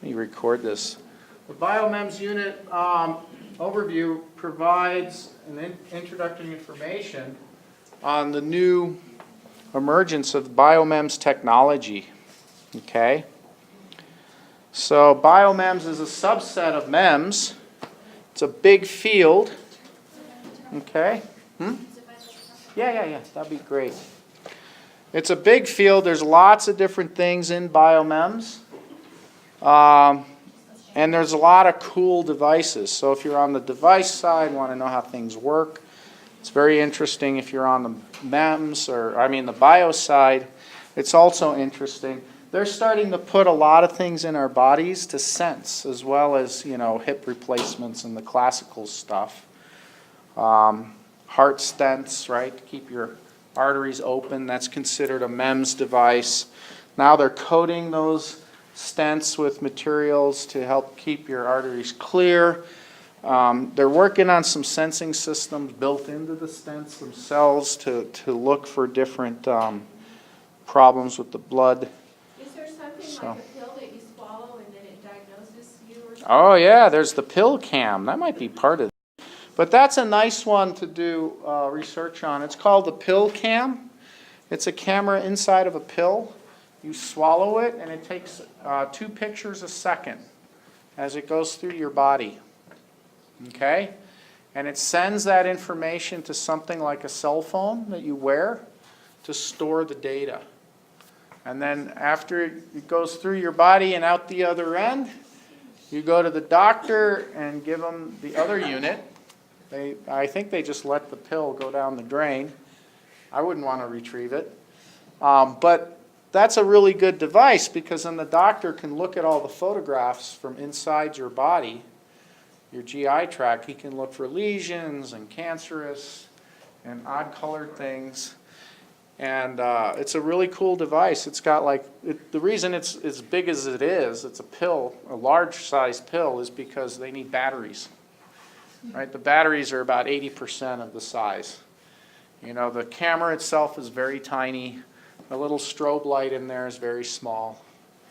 Let me record this. The BioMEMS unit overview provides an introductory information on the new emergence of BioMEMS technology. Okay? So BioMEMS is a subset of MEMS. It's a big field. Okay? Yeah. That'd be great. It's a big field. There's lots of different things in BioMEMS. And there's a lot of cool devices. So if you're on the device side, want to know how things work, it's very interesting. If you're on the MEMS, the bio side, it's also interesting. They're starting to put a lot of things in our bodies to sense, as well as, hip replacements and the classical stuff. Heart stents, right, to keep your arteries open. That's considered a MEMS device. Now they're coating those stents with materials to help keep your arteries clear. They're working on some sensing systems built into the stents themselves to look for different problems with the blood. Is there something like a pill that you swallow and then it diagnoses you or something? Oh yeah, there's the pill cam. That might be part of it. But that's a nice one to do research on. It's called the pill cam. It's a camera inside of a pill. You swallow it, and it takes 2 pictures a second as it goes through your body. Okay? And it sends that information to something like a cell phone that you wear to store the data. And then after it goes through your body and out the other end, you go to the doctor and give them the other unit. I think they just let the pill go down the drain. I wouldn't want to retrieve it. But that's a really good device because then the doctor can look at all the photographs from inside your body, your GI tract. He can look for lesions and cancerous and odd-colored things. And it's a really cool device. It's got the reason it's as big as it is, it's a pill, a large-sized pill, is because they need batteries. Right? The batteries are about 80% of the size. The camera itself is very tiny. A little strobe light in there is very small.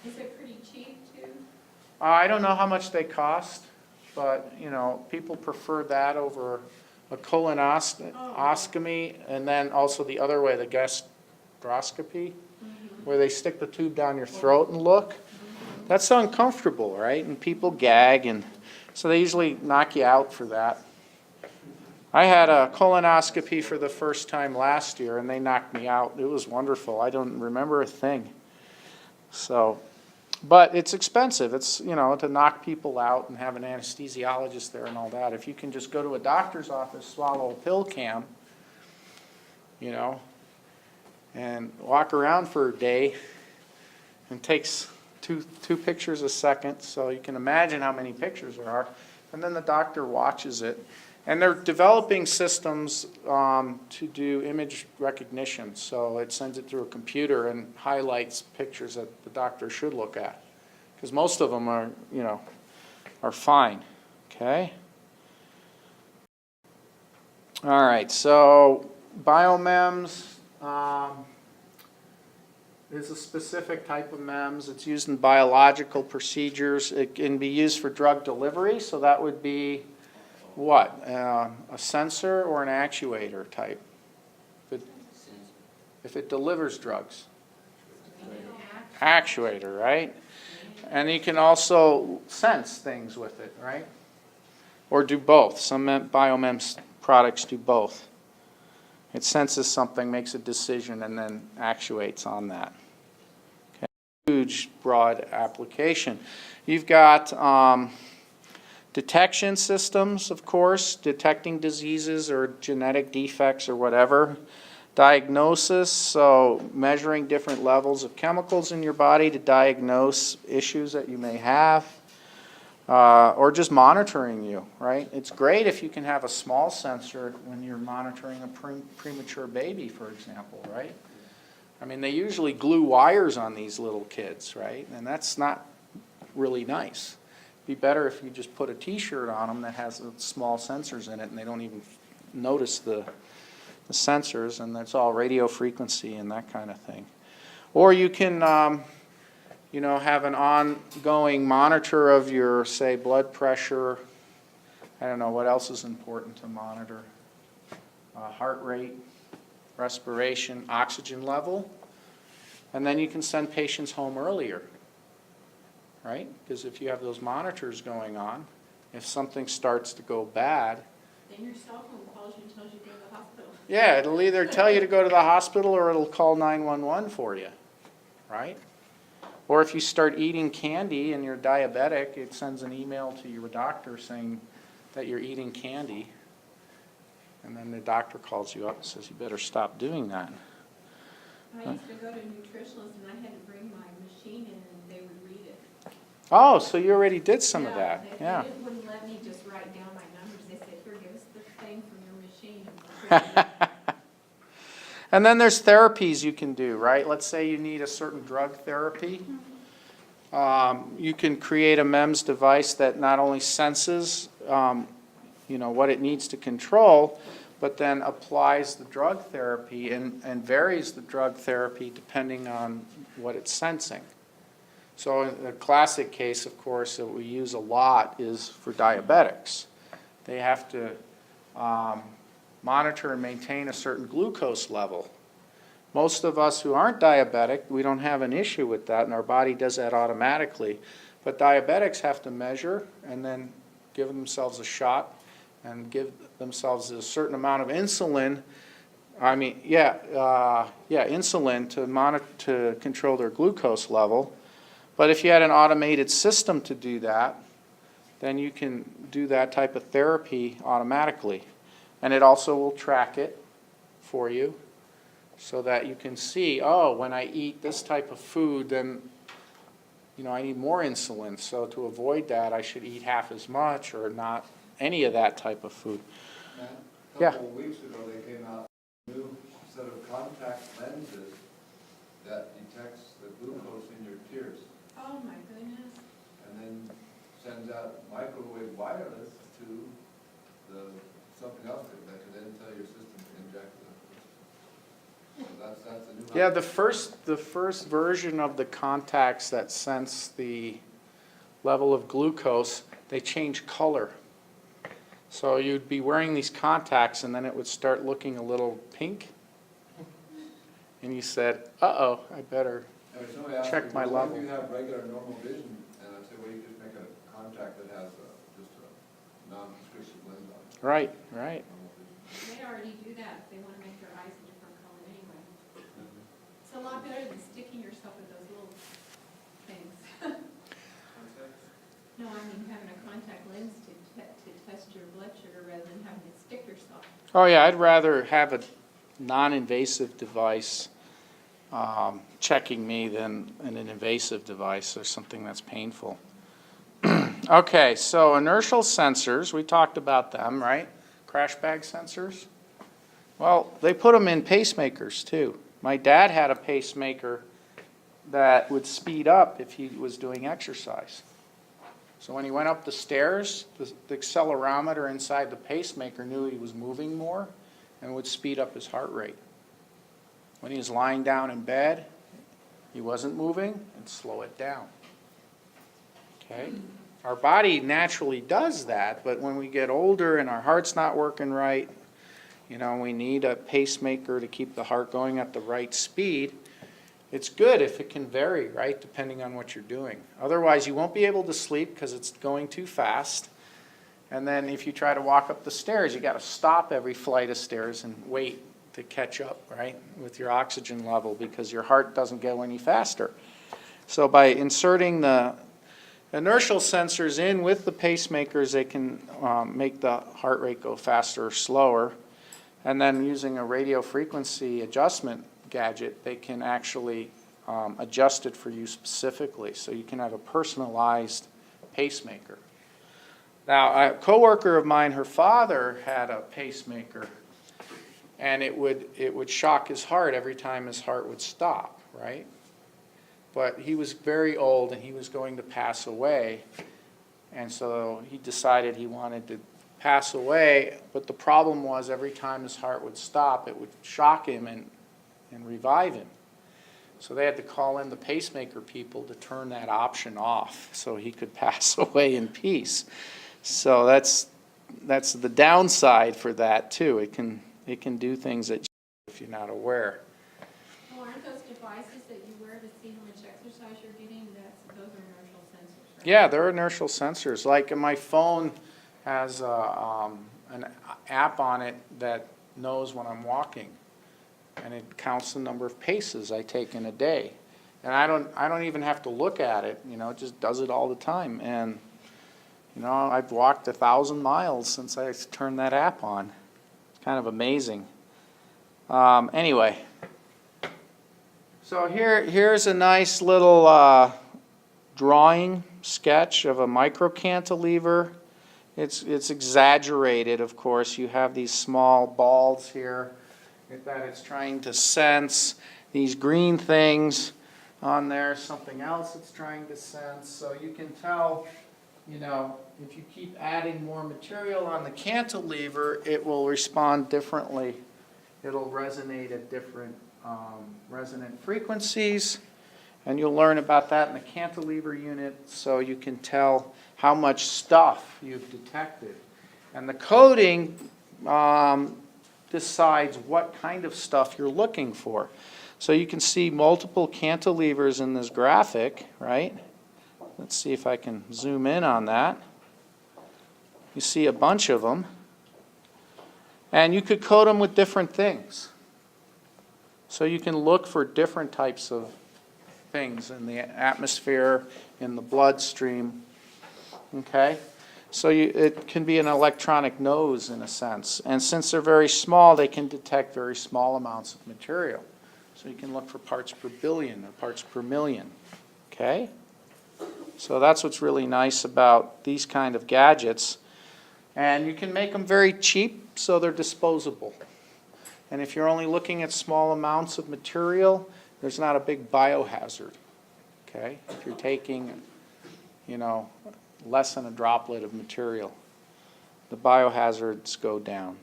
Is it pretty cheap too? I don't know how much they cost, but people prefer that over a colonoscopy, and then also the other way, the gastroscopy, where they stick the tube down your throat and look. That's uncomfortable, right? And people gag, and so they usually knock you out for that. I had a colonoscopy for the first time last year, and they knocked me out. It was wonderful. I don't remember a thing. So, but it's expensive. It's, to knock people out and have an anesthesiologist there and all that. If you can just go to a doctor's office, swallow a pill cam, and walk around for a day, and takes two pictures a second, so you can imagine how many pictures there are, and then the doctor watches it. And they're developing systems to do image recognition. So it sends it through a computer and highlights pictures that the doctor should look at. Because most of them are, are fine. Okay? All right, so BioMEMS is a specific type of MEMS. It's used in biological procedures. It can be used for drug delivery, so that would be what? A sensor or an actuator type? If it delivers drugs. Actuator, right? And you can also sense things with it, right? Or do both. Some BioMEMS products do both. It senses something, makes a decision, and then actuates on that. Okay. Huge, broad application. You've got detection systems, of course, detecting diseases or genetic defects or whatever. Diagnosis, so measuring different levels of chemicals in your body to diagnose issues that you may have. Or just monitoring you, right? It's great if you can have a small sensor when you're monitoring a premature baby, for example, right? They usually glue wires on these little kids, right? And that's not really nice. Be better if you just put a t-shirt on them that has small sensors in it and they don't even notice the sensors, and that's all radio frequency and that kind of thing. Or you can you know, have an ongoing monitor of your, say, blood pressure. I don't know, what else is important to monitor? Heart rate, respiration, oxygen level. And then you can send patients home earlier, right? Because if you have those monitors going on, if something starts to go bad, Then your cell phone calls you and tells you to go to the hospital. yeah, it'll either tell you to go to the hospital or it'll call 911 for you, right? Or if you start eating candy and you're diabetic, it sends an email to your doctor saying that you're eating candy. And then the doctor calls you up and says, you better stop doing that. I used to go to a nutritionist and I had to bring my machine in and they would read it. Oh, so you already did some of Yeah, that. they Yeah. wouldn't let me just write down my numbers. They said, here, give us the thing from your machine. And And then there's therapies you can do, right? Let's say you need a certain drug therapy. You can create a MEMS device that not only senses, you know, what it needs to control, but then applies the drug therapy and varies the drug therapy depending on what it's sensing. So a classic case, of course, that we use a lot is for diabetics. They have to monitor and maintain a certain glucose level. Most of us who aren't diabetic, we don't have an issue with that, and our body does that automatically. But diabetics have to measure and then give themselves a shot and give themselves a certain amount of insulin. Insulin to control their glucose level. But if you had an automated system to do that, then you can do that type of therapy automatically. And it also will track it for you so that you can see, oh, when I eat this type of food, then you know, I need more insulin. So to avoid that, I should eat half as much or not any of that type of food. Matt, a Yeah. couple of weeks ago, they came out with a new set of contact lenses that detects the glucose in your tears oh, my goodness. and then sends out microwave wireless to something else that could then tell your system to inject the. So that's a new. Yeah, the first version of the contacts that sense the level of glucose, they change color. So you'd be wearing these contacts and then it would start looking a little pink. And you said, uh-oh, I better. Somebody asked check me, my well, level. Why do you have regular normal vision? And I said, well, you just make a contact that has just a non-prescription lens on it. Right, right. Normal vision. They already do that if they want to make their eyes a different color anyway. It's a lot better than sticking yourself with those little things. No, I mean having a contact lens to test your blood sugar rather than having to stick yourself. Oh yeah, I'd rather have a non-invasive device checking me than an invasive device or something that's painful. Okay, so inertial sensors, we talked about them, right? Crash bag sensors. Well, they put them in pacemakers too. My dad had a pacemaker that would speed up if he was doing exercise. So when he went up the stairs, the accelerometer inside the pacemaker knew he was moving more and would speed up his heart rate. When he was lying down in bed, he wasn't moving, and slow it down. Okay? Our body naturally does that, but when we get older and our heart's not working right, you know, we need a pacemaker to keep the heart going at the right speed. It's good if it can vary, right, depending on what you're doing. Otherwise, you won't be able to sleep because it's going too fast. And then if you try to walk up the stairs, you got to stop every flight of stairs and wait to catch up, right, with your oxygen level because your heart doesn't go any faster. So by inserting the inertial sensors in with the pacemakers, they can make the heart rate go faster or slower. And then using a radio frequency adjustment gadget, they can actually adjust it for you specifically. So you can have a personalized pacemaker. Now, a coworker of mine, her father had a pacemaker, and it would shock his heart every time his heart would stop, right? But he was very old and he was going to pass away, and so he decided he wanted to pass away, but the problem was every time his heart would stop, it would shock him and revive him. So they had to call in the pacemaker people to turn that option off so he could pass away in peace. So that's the downside for that too. It can do things that if you're not aware. Well, aren't those devices that you wear to see how much exercise you're getting, those are inertial sensors, right? Yeah, they're inertial sensors. Like my phone has an app on it that knows when I'm walking, and it counts the number of paces I take in a day. And I don't even have to look at it. You know, it just does it all the time. And you know, I've walked 1,000 miles since I turned that app on. It's kind of amazing. Anyway, so here's a nice little drawing sketch of a microcantilever. It's exaggerated, of course. You have these small balls here that it's trying to sense. These green things on there, something else it's trying to sense. So you can tell, you know, if you keep adding more material on the cantilever, it will respond differently. It'll resonate at different resonant frequencies. And you'll learn about that in the cantilever unit, so you can tell how much stuff you've detected. And the coding decides what kind of stuff you're looking for. So you can see multiple cantilevers in this graphic, right? Let's see if I can zoom in on that. You see a bunch of them. And you could code them with different things. So you can look for different types of things in the atmosphere, in the bloodstream. Okay? So it can be an electronic nose in a sense. And since they're very small, they can detect very small amounts of material. So you can look for parts per billion or parts per million. Okay? So that's what's really nice about these kind of gadgets. And you can make them very cheap, so they're disposable. And if you're only looking at small amounts of material, there's not a big biohazard. Okay? If you're taking, you know, less than a droplet of material, the biohazards go down.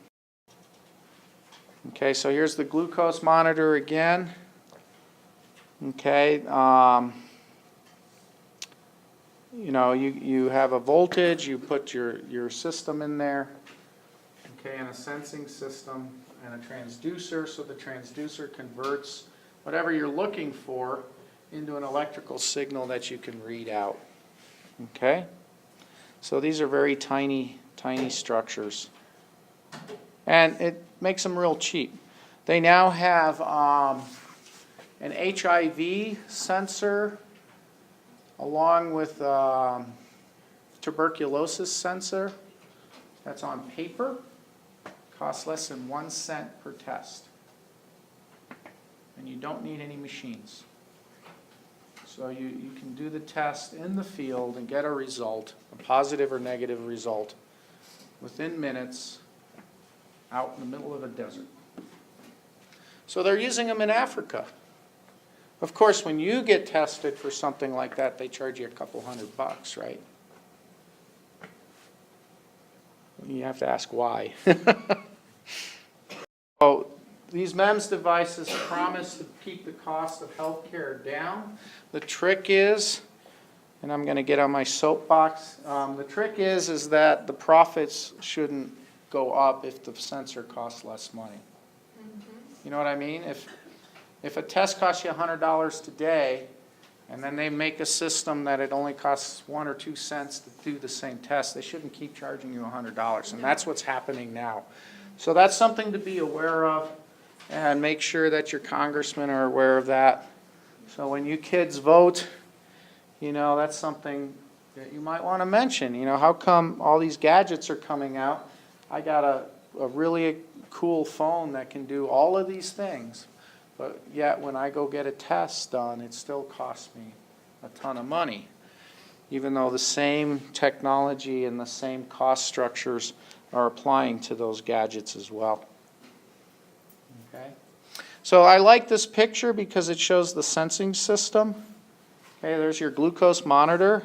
Okay, so here's the glucose monitor again. Okay, you know, you have a voltage, you put your system in there, okay, and a sensing system and a transducer, so the transducer converts whatever you're looking for into an electrical signal that you can read out. Okay? So these are very tiny, tiny structures. And it makes them real cheap. They now have an HIV sensor along with tuberculosis sensor. That's on paper. Costs less than 1 cent per test. And you don't need any machines. So you can do the test in the field and get a result, a positive or negative result, within minutes out in the middle of a desert. So they're using them in Africa. Of course, when you get tested for something like that, they charge you a couple $100, right? You have to ask why. So these MEMS devices promise to keep the cost of healthcare down. The trick is, and I'm going to get on my soapbox, the trick is that the profits shouldn't go up if the sensor costs less money. You know what I mean? If a test costs you $100 today, and then they make a system that it only costs 1 or 2 cents to do the same test, they shouldn't keep charging you $100. And that's what's happening now. So that's something to be aware of, and make sure that your congressmen are aware of that. So when you kids vote, you know, that's something that you might want to mention. You know, how come all these gadgets are coming out? I got a really cool phone that can do all of these things, but yet when I go get a test done, it still costs me a ton of money, even though the same technology and the same cost structures are applying to those gadgets as well. Okay? So I like this picture because it shows the sensing system. Okay, there's your glucose monitor.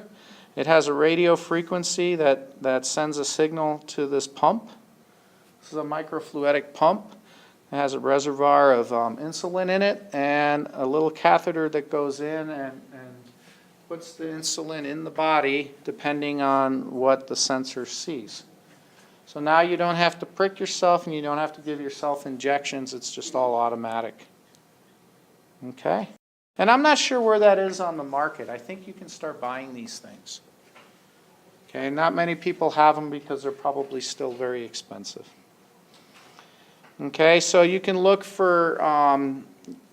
It has a radio frequency that sends a signal to this pump. This is a microfluidic pump It has a reservoir of insulin in it and a little catheter that goes in and puts the insulin in the body depending on what the sensor sees. So now you don't have to prick yourself and you don't have to give yourself injections. It's just all automatic. Okay? And I'm not sure where that is on the market. I think you can start buying these things. Okay, not many people have them because they're probably still very expensive. Okay, so you can look for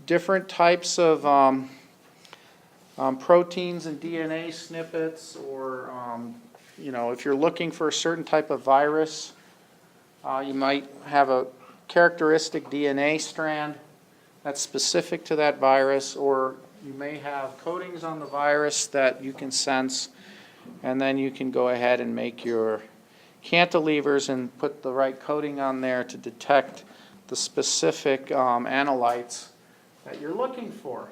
different types of proteins and DNA snippets, or if you're looking for a certain type of virus, you might have a characteristic DNA strand that's specific to that virus, or you may have coatings on the virus that you can sense, and then you can go ahead and make your cantilevers and put the right coating on there to detect the specific analytes that you're looking for.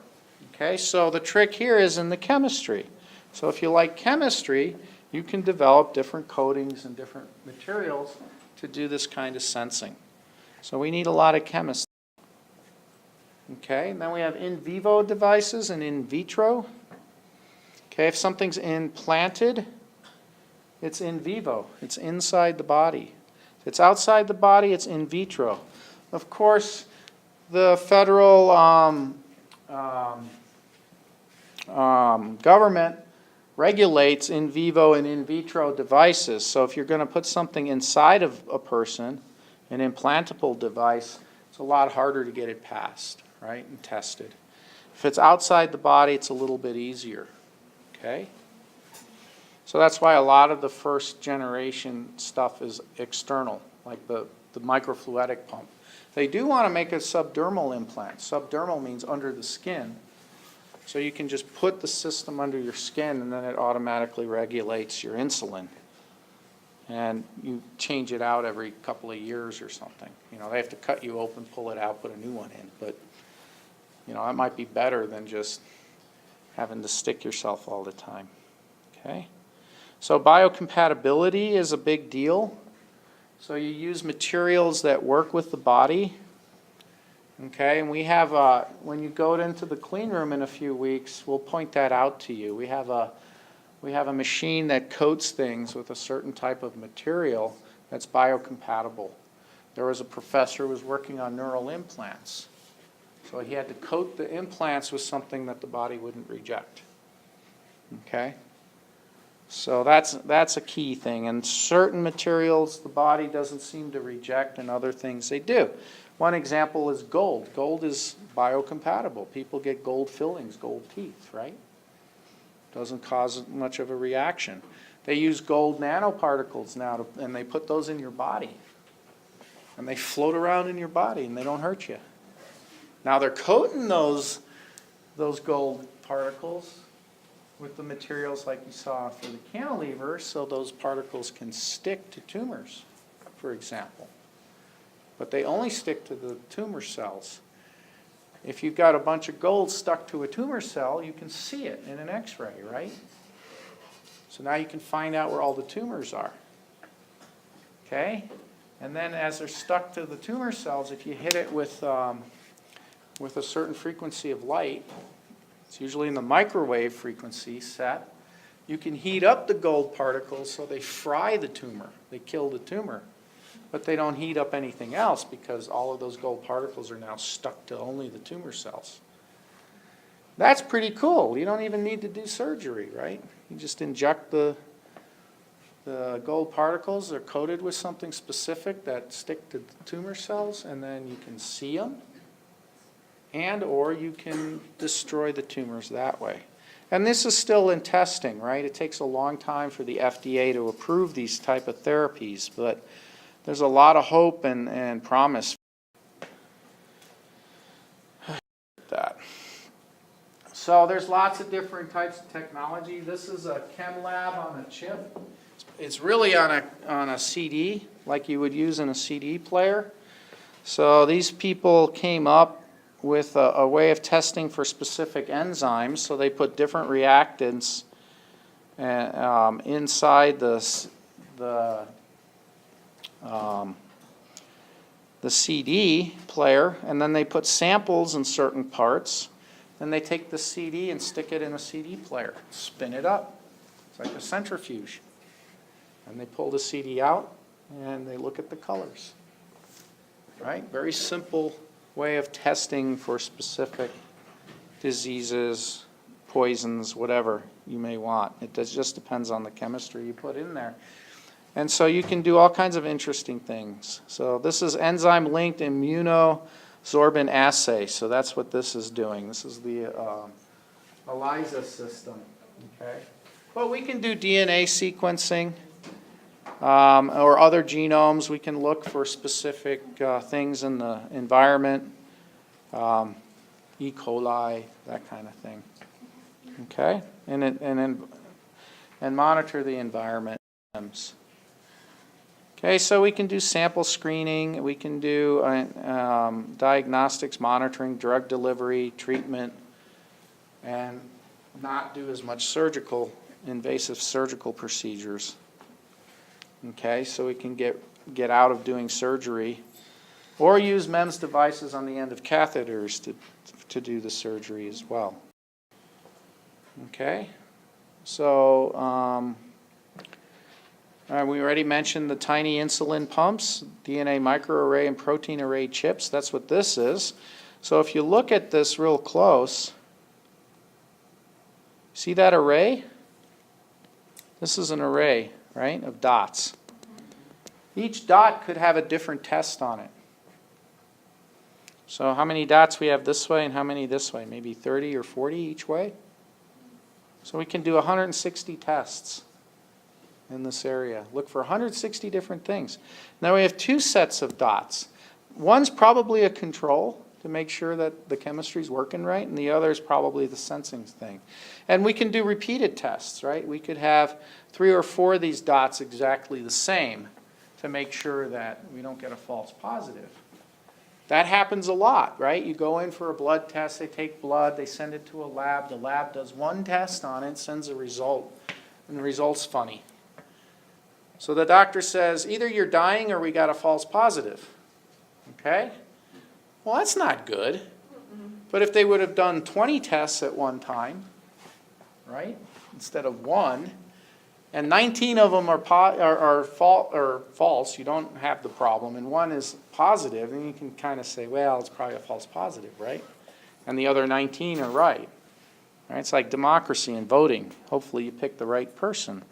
Okay, so the trick here is in the chemistry. So if you like chemistry, you can develop different coatings and different materials to do this kind of sensing. So we need a lot of chemists. Okay, and then we have in vivo devices and in vitro. Okay, if something's implanted, it's in vivo. It's inside the body. If it's outside the body, it's in vitro. Of course, the federal government regulates in vivo and in vitro devices. So if you're going to put something inside of a person, an implantable device, it's a lot harder to get it passed, right, and tested. If it's outside the body, it's a little bit easier. Okay? So that's why a lot of the first generation stuff is external, like the microfluidic pump. They do want to make a subdermal implant. Subdermal means under the skin. So you can just put the system under your skin and then it automatically regulates your insulin. And you change it out every couple of years or something. They have to cut you open, pull it out, put a new one in. But, that might be better than just having to stick yourself all the time. Okay? So biocompatibility is a big deal. So you use materials that work with the body. Okay, and we have, when you go into the clean room in a few weeks, we'll point that out to you. We have a machine that coats things with a certain type of material that's biocompatible. There was a professor who was working on neural implants. So he had to coat the implants with something that the body wouldn't reject. Okay? So that's a key thing. And certain materials the body doesn't seem to reject, and other things they do. One example is gold. Gold is biocompatible. People get gold fillings, gold teeth, right? Doesn't cause much of a reaction. They use gold nanoparticles now, and they put those in your body. And they float around in your body, and they don't hurt you. Now they're coating those gold particles with the materials like you saw for the cantilever, so those particles can stick to tumors, for example. But they only stick to the tumor cells. If you've got a bunch of gold stuck to a tumor cell, you can see it in an X-ray, right? So now you can find out where all the tumors are. Okay? And then as they're stuck to the tumor cells, if you hit it with a certain frequency of light, it's usually in the microwave frequency set, you can heat up the gold particles so they fry the tumor. They kill the tumor. But they don't heat up anything else because all of those gold particles are now stuck to only the tumor cells. That's pretty cool. You don't even need to do surgery, right? You just inject the gold particles. They're coated with something specific that stick to the tumor cells, and then you can see them, and or you can destroy the tumors that way. And this is still in testing, right? It takes a long time for the FDA to approve these type of therapies, but there's a lot of hope and promise that. So there's lots of different types of technology. This is a chem lab on a chip. It's really on a CD, like you would use in a CD player. So these people came up with a way of testing for specific enzymes. So they put different reactants inside the the CD player, and then they put samples in certain parts. Then they take the CD and stick it in a CD player, spin it up. It's like a centrifuge. And they pull the CD out, and they look at the colors. Right? Very simple way of testing for specific diseases, poisons, whatever you may want. It just depends on the chemistry you put in there. And so you can do all kinds of interesting things. So this is enzyme-linked immunosorbent assay. So that's what this is doing. This is the ELISA system. Okay. But we can do DNA sequencing or other genomes. We can look for specific things in the environment, E. coli, that kind of thing. Okay, and monitor the environment. Okay, so we can do sample screening. We can do diagnostics, monitoring, drug delivery, treatment, and not do as much invasive surgical procedures. Okay, so we can get out of doing surgery, or use MEMS devices on the end of catheters to do the surgery as well. Okay, so we already mentioned the tiny insulin pumps, DNA microarray and protein array chips. That's what this is. So if you look at this real close, see that array? This is an array, right, of dots. Each dot could have a different test on it. So how many dots we have this way and how many this way? Maybe 30 or 40 each way? So we can do 160 tests in this area. Look for 160 different things. Now we have two sets of dots. One's probably a control to make sure that the chemistry's working right, and the other is probably the sensing thing. And we can do repeated tests, right? We could have 3 or 4 of these dots exactly the same to make sure that we don't get a false positive. That happens a lot, right? You go in for a blood test, they take blood, they send it to a lab, the lab does one test on it, sends a result, and the result's funny. So the doctor says, either you're dying or we got a false positive. Okay? Well, that's not good. But if they would have done 20 tests at one time, right, instead of 1, and 19 of them are false, you don't have the problem, and 1 is positive, then you can kind of say, well, it's probably a false positive, right? And the other 19 are right. Right? It's like democracy and voting. Hopefully you pick the right person.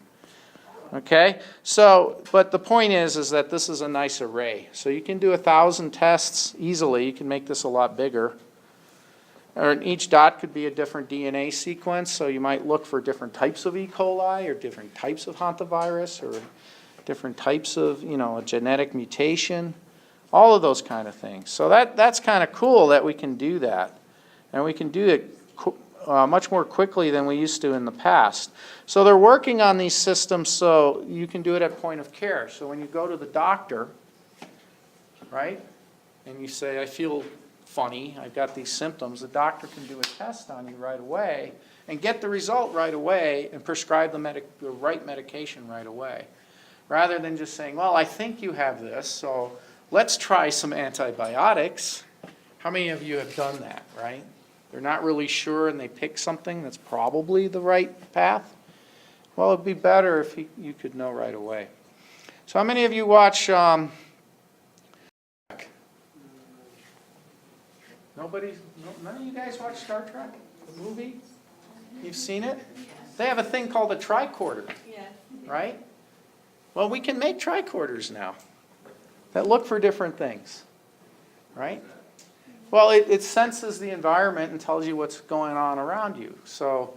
Okay? So, but the point is that this is a nice array. So you can do 1,000 tests easily. You can make this a lot bigger. Or each dot could be a different DNA sequence, so you might look for different types of E. coli or different types of hantavirus or different types of, a genetic mutation, all of those kind of things. So that's kind of cool that we can do that. And we can do it much more quickly than we used to in the past. So they're working on these systems so you can do it at point of care. So when you go to the doctor, right, and you say, I feel funny, I've got these symptoms, the doctor can do a test on you right away and get the result right away and prescribe the right medication right away. Rather than just saying, well, I think you have this, so let's try some antibiotics. How many of you have done that, right? They're not really sure and they pick something that's probably the right path. Well, it'd be better if you could know right away. So how many of you watch none of you guys watch Star Trek, the movie? You've seen it? They have a thing called a tricorder, right? Well, we can make tricorders now that look for different things, right? Well, it senses the environment and tells you what's going on around you. So,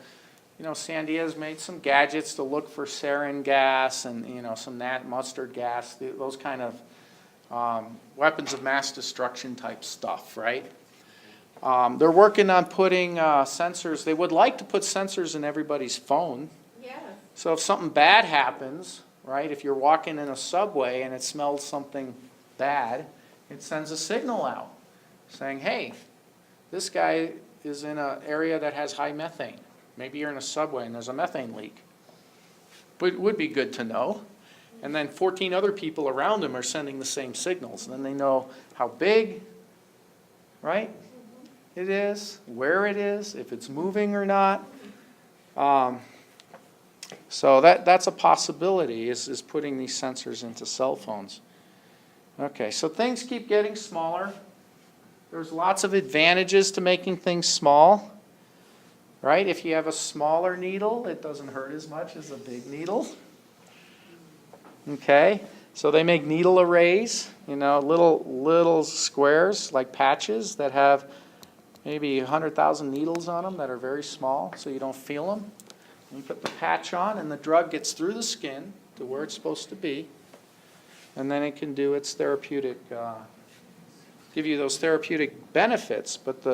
Sandia's made some gadgets to look for sarin gas and, some mustard gas, those kind of weapons of mass destruction type stuff, right? They're working on putting sensors. They would like to put sensors in everybody's phone. Yeah. So if something bad happens, right, if you're walking in a subway and it smells something bad, it sends a signal out saying, hey, this guy is in an area that has high methane. Maybe you're in a subway and there's a methane leak. But it would be good to know. And then 14 other people around him are sending the same signals. And then they know how big, right, it is, where it is, if it's moving or not. So that's a possibility, is putting these sensors into cell phones. Okay, so things keep getting smaller. There's lots of advantages to making things small, right? If you have a smaller needle, it doesn't hurt as much as a big needle. Okay, so they make needle arrays, you know, little squares like patches that have maybe 100,000 needles on them that are very small, so you don't feel them. And you put the patch on, and the drug gets through the skin to where it's supposed to be, and then it can do its therapeutic, give you those therapeutic benefits, but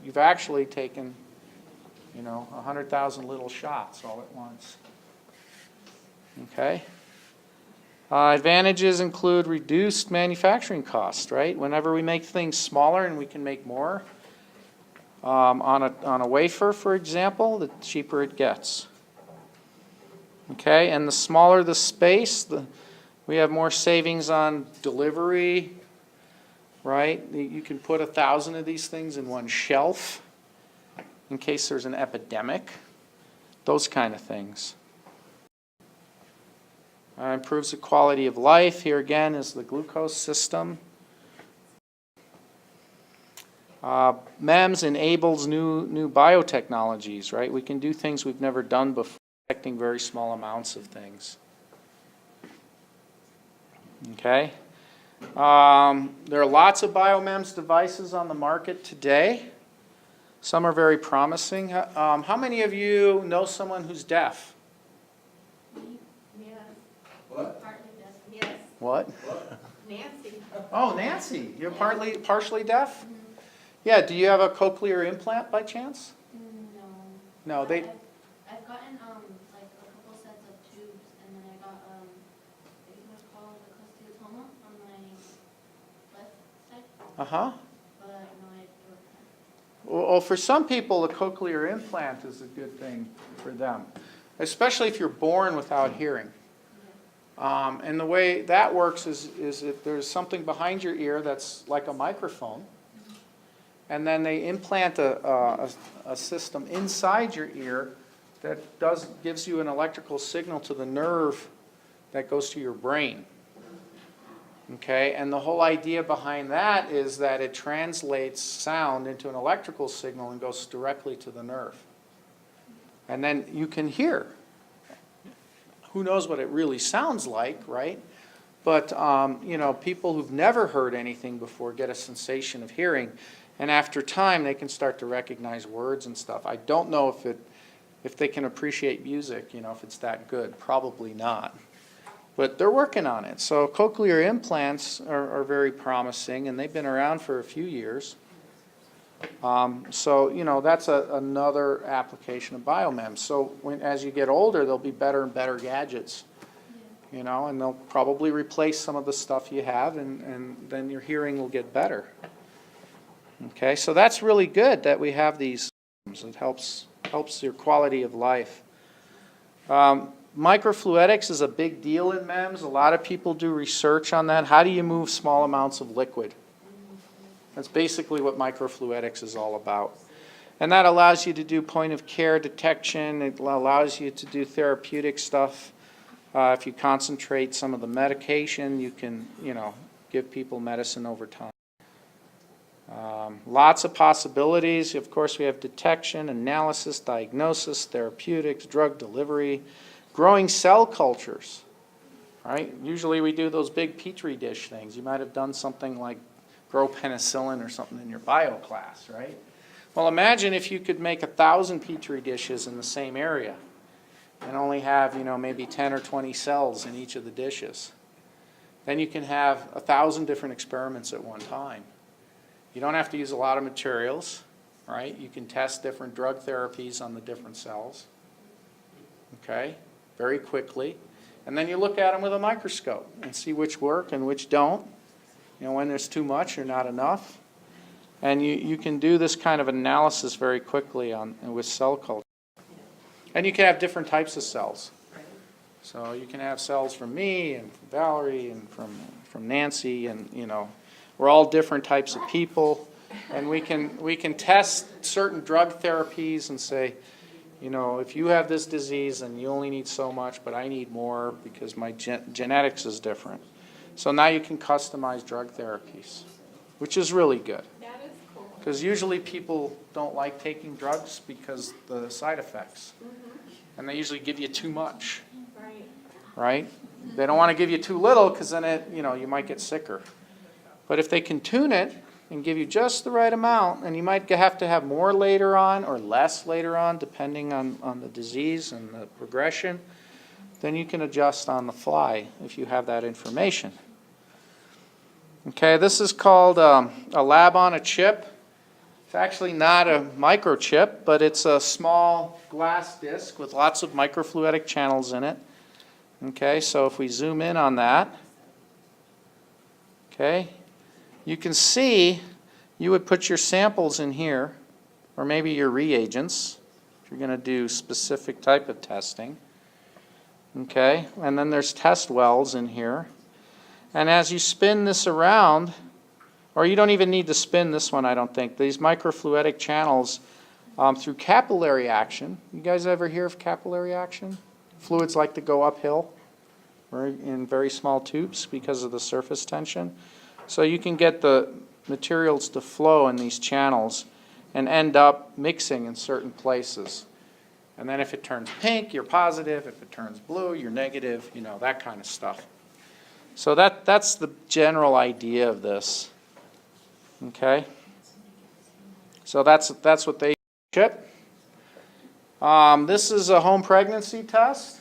you've actually taken, you know, 100,000 little shots all at once. Okay. Advantages include reduced manufacturing costs, right? Whenever we make things smaller and we can make more, on a wafer, for example, the cheaper it gets. Okay, and the smaller the space, we have more savings on delivery, right? You can put 1,000 of these things in one shelf in case there's an epidemic, those kind of things. Improves the quality of life. Here again is the glucose system. MEMS enables new biotechnologies, right? We can do things we've never done before, detecting very small amounts of things. Okay. There are lots of BioMEMS devices on the market today. Some are very promising. How many of you know someone who's deaf? Yeah. What? Partly deaf, yes. What? What? Nancy. Oh, Nancy, you're partially deaf? Yeah, do you have a cochlear implant by chance? No. No, they, I've gotten like a couple sets of tubes, and then I got I think it was called a costitoma on my left side, uh-huh. but no, I don't. Well, for some people, a cochlear implant is a good thing for them, especially if you're born without hearing. And the way that works is if there's something behind your ear that's like a microphone, and then they implant a system inside your ear that gives you an electrical signal to the nerve that goes to your brain. Okay, and the whole idea behind that is that it translates sound into an electrical signal and goes directly to the nerve. And then you can hear. Who knows what it really sounds like, right? But you know, people who've never heard anything before get a sensation of hearing, and after time they can start to recognize words and stuff. I don't know if they can appreciate music, you know, if it's that good. Probably not. But they're working on it. So cochlear implants are very promising, and they've been around for a few years. So, you know, that's another application of BioMEMS. So as you get older, there'll be better and better gadgets, you know, and they'll probably replace some of the stuff you have, and then your hearing will get better. Okay, so that's really good that we have these. It helps your quality of life. Microfluidics is a big deal in MEMS. A lot of people do research on that. How do you move small amounts of liquid? That's basically what microfluidics is all about. And that allows you to do point-of-care detection. It allows you to do therapeutic stuff. If you concentrate some of the medication, you can, you know, give people medicine over time. Lots of possibilities. Of course, we have detection, analysis, diagnosis, therapeutics, drug delivery, growing cell cultures. Right? Usually we do those big petri dish things. You might have done something like grow penicillin or something in your bio class, right? Well, imagine if you could make 1,000 petri dishes in the same area and only have, you know, maybe 10 or 20 cells in each of the dishes. Then you can have 1,000 different experiments at one time. You don't have to use a lot of materials, right? You can test different drug therapies on the different cells, okay, very quickly. And then you look at them with a microscope and see which work and which don't. You know, when there's too much or not enough. And you can do this kind of analysis very quickly with cell culture. And you can have different types of cells. So you can have cells from me and from Valerie and from Nancy, and we're all different types of people, and we can test certain drug therapies and say, if you have this disease and you only need so much, but I need more because my genetics is different. So now you can customize drug therapies, which is really good. That is cool. Because usually people don't like taking drugs because the side effects. And they usually give you too much, Right. right? They don't want to give you too little because then you might get sicker. But if they can tune it and give you just the right amount, and you might have to have more later on or less later on, depending on the disease and the progression, then you can adjust on the fly if you have that information. Okay, this is called a lab on a chip. It's actually not a microchip, but it's a small glass disc with lots of microfluidic channels in it. Okay, so if we zoom in on that, okay, you can see you would put your samples in here, or maybe your reagents, if you're going to do specific type of testing. Okay, and then there's test wells in here. And as you spin this around, or you don't even need to spin this one, I don't think. These microfluidic channels, through capillary action. You guys ever hear of capillary action? Fluids like to go uphill or in very small tubes because of the surface tension. So you can get the materials to flow in these channels and end up mixing in certain places. And then if it turns pink, you're positive. If it turns blue, you're negative, that kind of stuff. So that's the general idea of this. Okay? So that's what they ship. This is a home pregnancy test.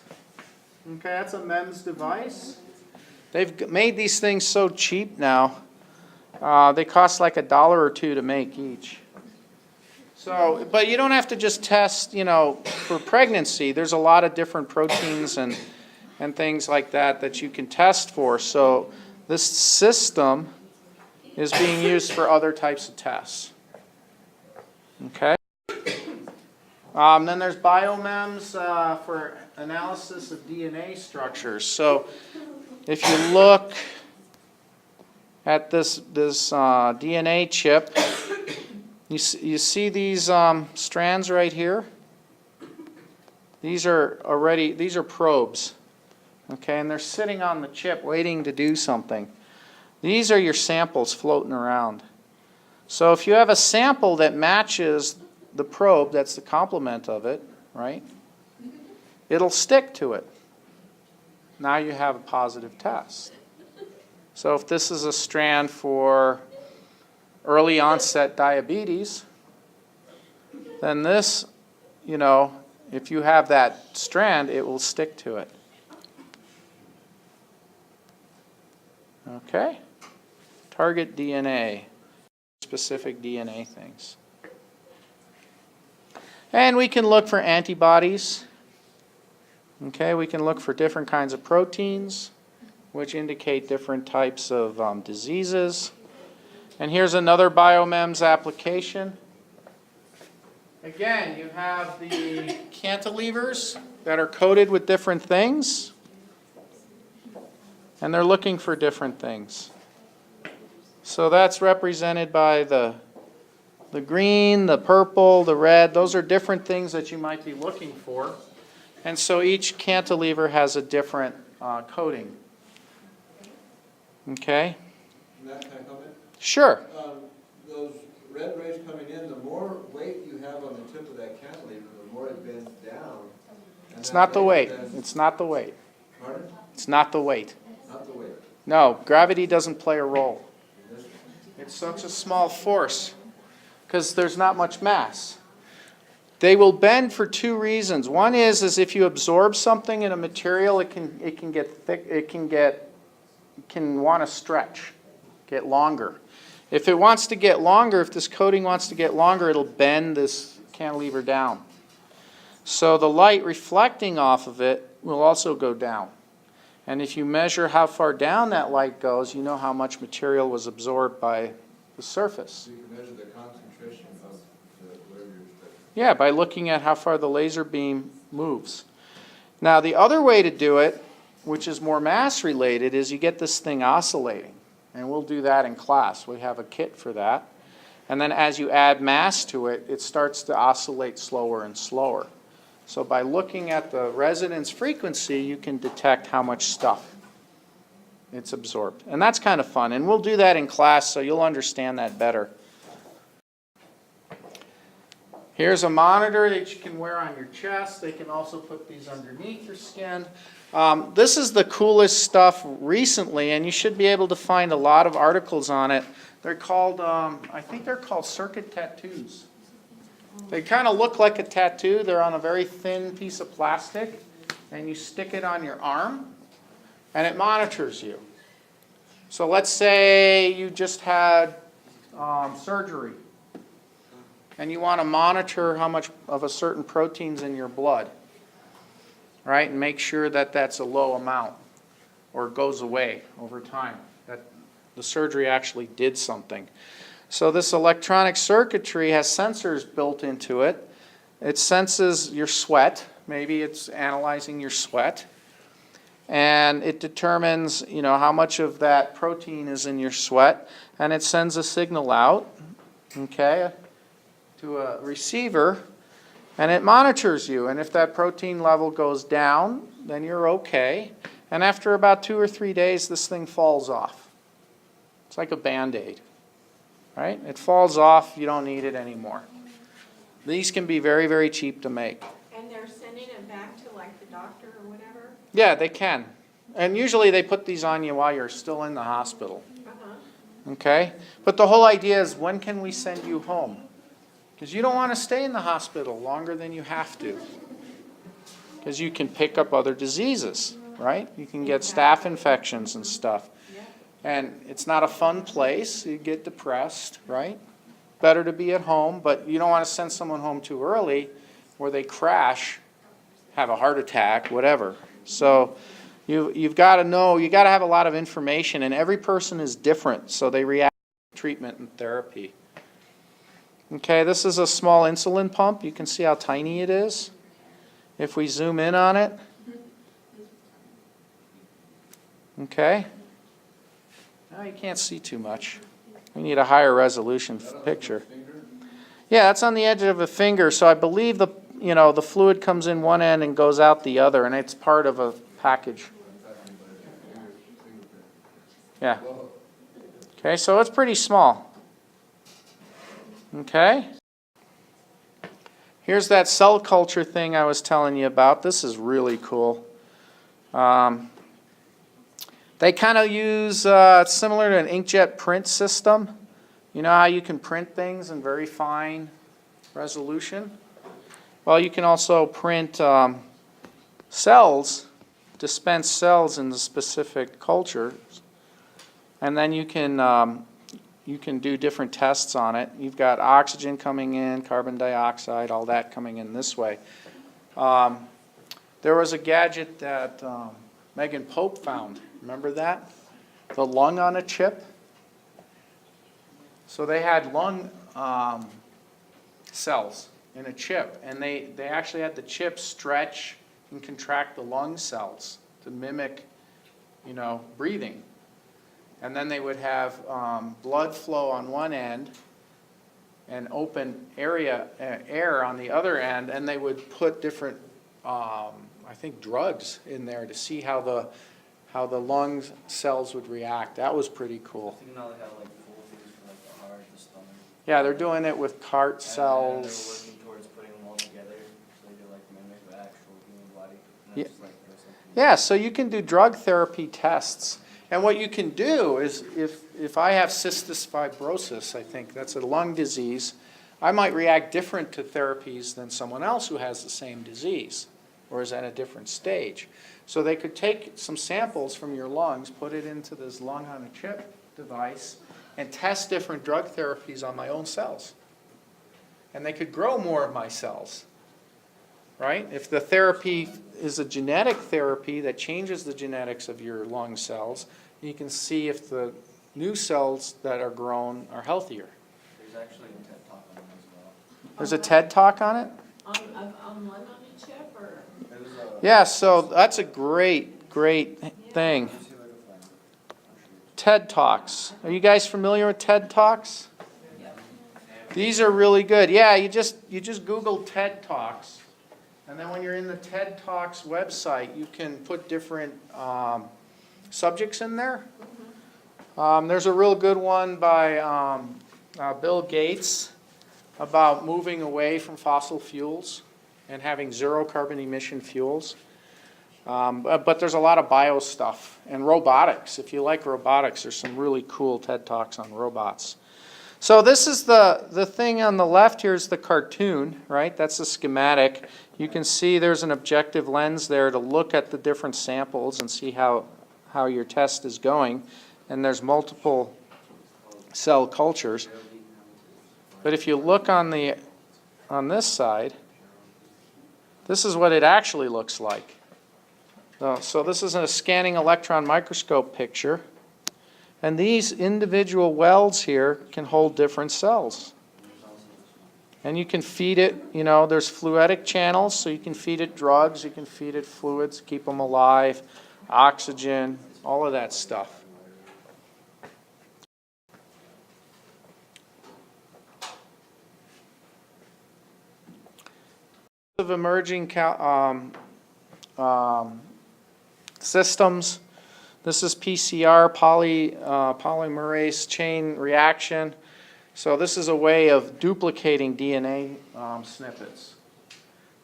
Okay, that's a MEMS device. They've made these things so cheap now. They cost like $1 or $2 to make each. So, but you don't have to just test, for pregnancy. There's a lot of different proteins and things like that you can test for. So this system is being used for other types of tests. Okay. Then there's BioMEMS for analysis of DNA structures. So if you look at this DNA chip, you see these strands right here? These are probes. Okay, and they're sitting on the chip waiting to do something. These are your samples floating around. So if you have a sample that matches the probe, that's the complement of it, right? It'll stick to it. Now you have a positive test. So if this is a strand for early onset diabetes, then this, if you have that strand, it will stick to it. Okay? Target DNA, specific DNA things. And we can look for antibodies. Okay, we can look for different kinds of proteins, which indicate different types of diseases. And here's another BioMEMS application. Again, you have the cantilevers that are coated with different things, and they're looking for different things. So that's represented by the green, the purple, the red. Those are different things that you might be looking for. And so each cantilever has a different coating. Okay? Can I comment? Sure. Those red rays coming in, the more weight you have on the tip of that cantilever, the more it bends down. It's not the weight. It's not the weight. Pardon? It's not the weight. Not the weight. No, gravity doesn't play a role. It's such a small force because there's not much mass. They will bend for two reasons. One is if you absorb something in a material, it can get thick. It can want to stretch, get longer. If it wants to get longer, if this coating wants to get longer, it'll bend this cantilever down. So the light reflecting off of it will also go down. And if you measure how far down that light goes, you know how much material was absorbed by the surface. So you can measure the concentration of whatever you're expecting. Yeah, by looking at how far the laser beam moves. Now the other way to do it, which is more mass related, is you get this thing oscillating. And we'll do that in class. We have a kit for that. And then as you add mass to it, it starts to oscillate slower and slower. So by looking at the resonance frequency, you can detect how much stuff it's absorbed. And that's kind of fun. And we'll do that in class so you'll understand that better. Here's a monitor that you can wear on your chest. They can also put these underneath your skin. This is the coolest stuff recently, and you should be able to find a lot of articles on it. They're called, I think they're called circuit tattoos. They kind of look like a tattoo. They're on a very thin piece of plastic, and you stick it on your arm, and it monitors you. So let's say you just had surgery, and you want to monitor how much of a certain protein's in your blood, right? And make sure that that's a low amount or goes away over time, that the surgery actually did something. So this electronic circuitry has sensors built into it. It senses your sweat. Maybe it's analyzing your sweat. And it determines, how much of that protein is in your sweat. And it sends a signal out, okay, to a receiver. And it monitors you. And if that protein level goes down, then you're okay. And after about 2 or 3 days, this thing falls off. It's like a Band-Aid. Right? It falls off, you don't need it anymore. These can be very, very cheap to make. And they're sending it back to like the doctor or whatever? Yeah, they can. And usually they put these on you while you're still in the hospital. Okay? But the whole idea is, when can we send you home? Because you don't want to stay in the hospital longer than you have to. Because you can pick up other diseases, right? You can get staph infections and stuff. And it's not a fun place. You get depressed, right? Better to be at home, but you don't want to send someone home too early where they crash, have a heart attack, whatever. So you've got to know, you've got to have a lot of information, and every person is different, so they react to treatment and therapy. Okay, this is a small insulin pump. You can see how tiny it is. If we zoom in on it. Okay. No, you can't see too much. We need a higher resolution picture. Yeah, that's on the edge of a finger. So I believe the fluid comes in one end and goes out the other, and it's part of a package. Yeah. Okay, so it's pretty small. Okay. Here's that cell culture thing I was telling you about. This is really cool. They kind of use, similar to an inkjet print system. You know how you can print things in very fine resolution? Well, you can also print cells, dispense cells in the specific cultures. And then you can do different tests on it. You've got oxygen coming in, carbon dioxide, all that coming in this way. There was a gadget that Megan Pope found. Remember that? The lung on a chip. So they had lung cells in a chip, and they actually had the chip stretch and contract the lung cells to mimic, breathing. And then they would have blood flow on one end and open air on the other end, and they would put different, I think, drugs in there to see how the lung cells would react. That was pretty cool. I think now they have like full things for like the heart, the stomach. Yeah, they're doing it with CAR And cells. they're working towards putting them all together so they can like mimic the actual human body. And Yeah. that's just, like, there's something. Yeah, so you can do drug therapy tests. And what you can do is, if I have cystic fibrosis, I think that's a lung disease, I might react different to therapies than someone else who has the same disease or is at a different stage. So they could take some samples from your lungs, put it into this lung on a chip device, and test different drug therapies on my own cells. And they could grow more of my cells, right? If the therapy is a genetic therapy that changes the genetics of your lung cells, you can see if the new cells that are grown are healthier. There's actually a TED Talk on it as well. There's a TED Talk on it? On one on a chip, or? It was Yeah, so that's a great thing. TED Talks. Are you guys familiar with TED Talks? These are really good. Yeah, you just Google TED Talks, and then when you're in the TED Talks website, you can put different subjects in there. There's a real good one by Bill Gates about moving away from fossil fuels and having zero carbon emission fuels. But there's a lot of bio stuff and robotics. If you like robotics, there's some really cool TED Talks on robots. So this is the thing on the left here is the cartoon, right? That's the schematic. You can see there's an objective lens there to look at the different samples and see how your test is going. And there's multiple cell cultures. But if you look on this side, this is what it actually looks like. So this is a scanning electron microscope picture. And these individual wells here can hold different cells. And you can feed it, there's fluidic channels, so you can feed it drugs, you can feed it fluids, keep them alive, oxygen, all of that stuff. Of emerging systems. This is PCR, polymerase chain reaction. So this is a way of duplicating DNA snippets.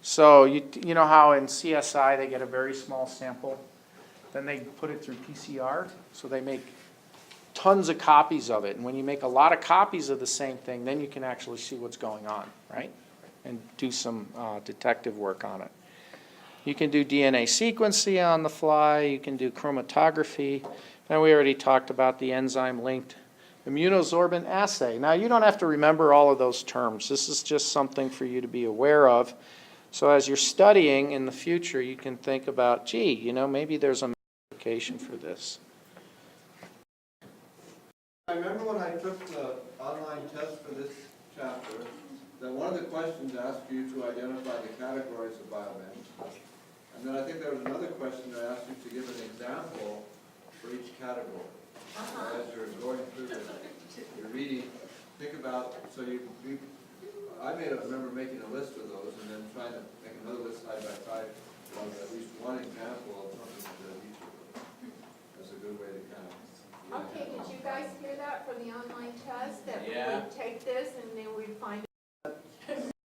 So you know how in CSI they get a very small sample, then they put it through PCR, so they make tons of copies of it. And when you make a lot of copies of the same thing, then you can actually see what's going on, right? And do some detective work on it. You can do DNA sequencing on the fly. You can do chromatography. And we already talked about the enzyme-linked immunosorbent assay. Now, you don't have to remember all of those terms. This is just something for you to be aware of. So as you're studying in the future, you can think about, gee, maybe there's an application for this. I remember when I took the online test for this chapter, that one of the questions asked you to identify the categories of BioMEMS. And then I think there was another question that asked you to give an example for each category. As you're going through your reading, think about, I remember making a list of those and then trying to make another list side by side of at least one example of something that each of them. That's a good way to kind of. Okay, did you guys hear that from the online test? That we Yeah. would take this and then we'd find